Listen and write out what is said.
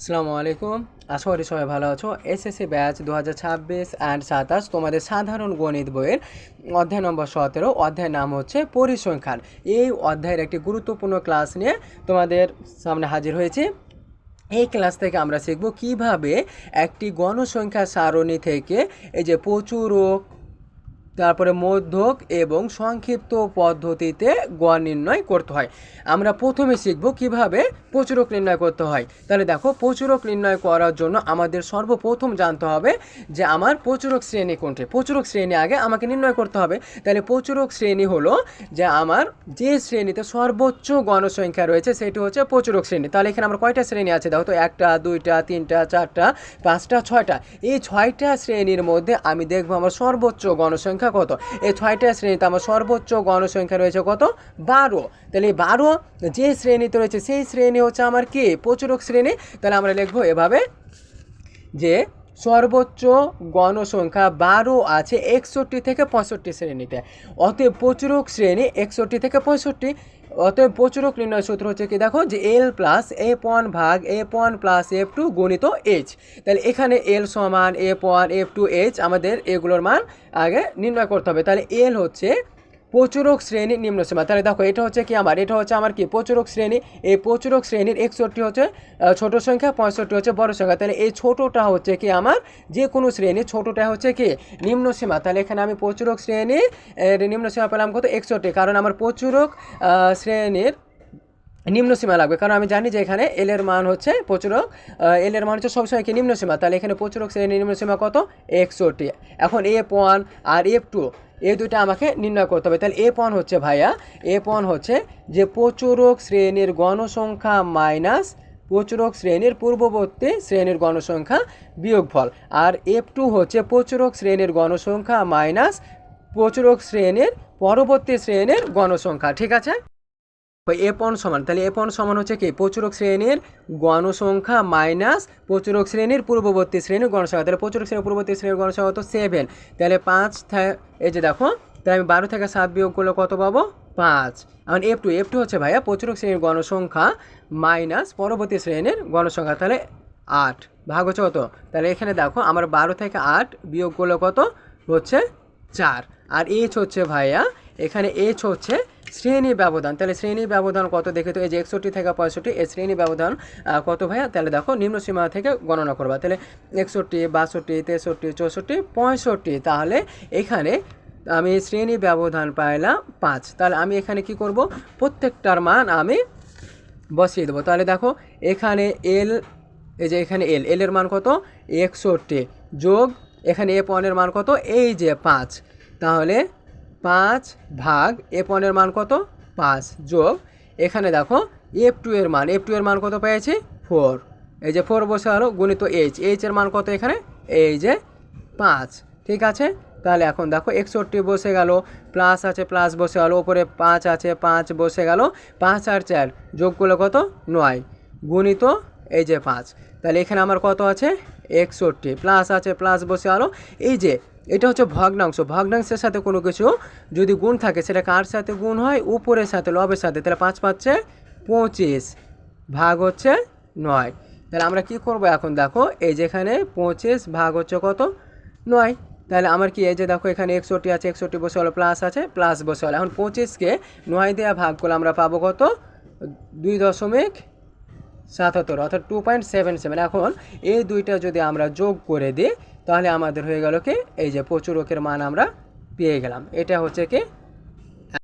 আসসালামু আলাইকুম। আশা করি সবাই ভালো আছো। এসএসসি ব্যাচ 2026 অ্যান্ড 27 তোমাদের সাধারণ গণিত বইয়ের অধ্যায় নম্বর 17, অধ্যায়ের নাম হচ্ছে পরিসংখ্যান। এই অধ্যায়ের একটি গুরুত্বপূর্ণ ক্লাস নিয়ে তোমাদের সামনে হাজির হয়েছি। এই ক্লাস থেকে আমরা শিখব কিভাবে একটি গণসংখ্যা সারণী থেকে এই যে প্রচুরক, তারপরে মধ্যক এবং সংক্ষিপ্ত পদ্ধতিতে গড় নির্ণয় করতে হয়। আমরা প্রথমে শিখব কিভাবে প্রচুরক নির্ণয় করতে হয়। তাহলে দেখো, প্রচুরক নির্ণয় করার জন্য আমাদের সর্বপ্রথম জানতে হবে যে আমার প্রচুরক শ্রেণী কোনটি। প্রচুরক শ্রেণী আগে আমাকে নির্ণয় করতে হবে। তাহলে প্রচুরক শ্রেণী হলো যে আমার যে শ্রেণীতে সর্বোচ্চ গণসংখ্যা রয়েছে সেটি হচ্ছে প্রচুরক শ্রেণী। তাহলে এখানে আমার কয়টা শ্রেণী আছে দেখো তো, 1টা 2টা 3টা 4টা 5টা 6টা। এই 6টা শ্রেণীর মধ্যে আমি দেখবো আমার সর্বোচ্চ গণসংখ্যা কত। এই 6টা শ্রেণীতে আমার সর্বোচ্চ গণসংখ্যা রয়েছে কত, 12। তাহলে এই 12 যে শ্রেণীতে রয়েছে সেই শ্রেণী হচ্ছে আমার কি, প্রচুরক শ্রেণী। তাহলে আমরা লিখবো এভাবে যে সর্বোচ্চ গণসংখ্যা 12 আছে 61 থেকে 65 শ্রেণীতে। অতএব প্রচুরক শ্রেণী 61 থেকে 65। অতএব প্রচুরক নির্ণয় সূত্র হচ্ছে কি, দেখো যে এল প্লাস F1 ভাগ F1 প্লাস F2 গুণিত এইচ। তাহলে এখানে এল সমান F1 F2 এইচ, আমাদের এগুলোর মান আগে নির্ণয় করতে হবে। তাহলে এল হচ্ছে প্রচুরক শ্রেণীর নিম্নসীমা। তাহলে দেখো এটা হচ্ছে কি আমার, এটা হচ্ছে আমার কি প্রচুরক শ্রেণী। এই প্রচুরক শ্রেণীর 61 হচ্ছে ছোট সংখ্যা, 65 হচ্ছে বড় সংখ্যা। তাহলে এই ছোটোটা হচ্ছে কি আমার যে কোনো শ্রেণী, ছোটোটা হচ্ছে কি নিম্নসীমা। তাহলে এখানে আমি প্রচুরক শ্রেণীর নিম্নসীমা পেলাম কত, 61। কারণ আমার প্রচুরক শ্রেণীর নিম্নসীমা লাগবে, কারণ আমি জানি যে এখানে এল এর মান হচ্ছে প্রচুরক, এল এর মান হচ্ছে সবসময় কি নিম্নসীমা। তাহলে এখানে প্রচুরক শ্রেণীর নিম্নসীমা কত, 61। এখন F1 আর F2 এই দুইটা আমাকে নির্ণয় করতে হবে। তাহলে F1 হচ্ছে ভাইয়া, F1 হচ্ছে যে প্রচুরক শ্রেণীর গণসংখ্যা মাইনাস প্রচুরক শ্রেণীর পূর্ববর্তী শ্রেণীর গণসংখ্যা বিয়োগফল। আর F2 হচ্ছে প্রচুরক শ্রেণীর গণসংখ্যা মাইনাস প্রচুরক শ্রেণীর পরবর্তী শ্রেণীর গণসংখ্যা। ঠিক আছে। F1 সমান, তাহলে F1 সমান হচ্ছে কি প্রচুরক শ্রেণীর গণসংখ্যা মাইনাস প্রচুরক শ্রেণীর পূর্ববর্তী শ্রেণীর গণসংখ্যা। তাহলে প্রচুরক শ্রেণীর পূর্ববর্তী শ্রেণীর গণসংখ্যা কত, 7। তাহলে 5, এই যে দেখো, তাহলে আমি 12 থেকে 7 বিয়োগ করলে কত পাবো, 5। এখন F2 হচ্ছে ভাইয়া প্রচুরক শ্রেণীর গণসংখ্যা মাইনাস পরবর্তী শ্রেণীর গণসংখ্যা। তাহলে 8 ভাগ হচ্ছে কত, তাহলে এখানে দেখো আমার 12 থেকে 8 বিয়োগ করলে কত হচ্ছে 4। আর এইচ হচ্ছে ভাইয়া, এখানে এইচ হচ্ছে শ্রেণী ব্যবধান। তাহলে শ্রেণী ব্যবধান কত দেখে তো, এই যে 61 থেকে 65 এই শ্রেণী ব্যবধান কত ভাইয়া। তাহলে দেখো নিম্নসীমা থেকে গণনা করবা। তাহলে 61 62 63 64 65। তাহলে এখানে আমি শ্রেণী ব্যবধান পাইলাম 5। তাহলে আমি এখানে কি করব, প্রত্যেকটার মান আমি বসিয়ে দেবো। তাহলে দেখো এখানে এল, এই যে এখানে এল এর মান কত, 61 যোগ এখানে F1 এর মান কত, এই যে 5। তাহলে 5 ভাগ F1 এর মান কত, 5 যোগ এখানে দেখো F2 এর মান কত পেয়েছি, 4। এই যে 4 বসে হলো গুণিত এইচ এর মান কত এখানে, এই যে 5। ঠিক আছে। তাহলে এখন দেখো 61 বসে গেল, প্লাস আছে প্লাস বসে গেল, ওপরে 5 আছে 5 বসে গেল, 5 আর 4 যোগ করলে কত, 9 গুণিত এই যে 5। তাহলে এখানে আমার কত আছে, 61 প্লাস আছে প্লাস বসে গেল। এই যে এটা হচ্ছে ভগ্নাংশ, ভগ্নাংশের সাথে কোনো কিছু যদি গুণ থাকে সেটা কার সাথে গুণ হয়, উপরের সাথে লবের সাথে। তাহলে 5 5 25 ভাগ হচ্ছে 9। তাহলে আমরা কি করব এখন দেখো, এই যেখানে 25 ভাগ হচ্ছে কত, 9। তাহলে আমার কি, এই যে দেখো এখানে 61 আছে, 61 বসে হলো, প্লাস আছে প্লাস বসে হলো। এখন 25কে 9 দেওয়া ভাগ করলে আমরা পাবো কত, 2.77, অর্থাৎ 2.77। এখন এই দুইটা যদি আমরা যোগ করে দিই তাহলে আমাদের হয়ে গেল কি, এই যে প্রচুরকের মান আমরা পেয়ে গেলাম। এটা হচ্ছে কি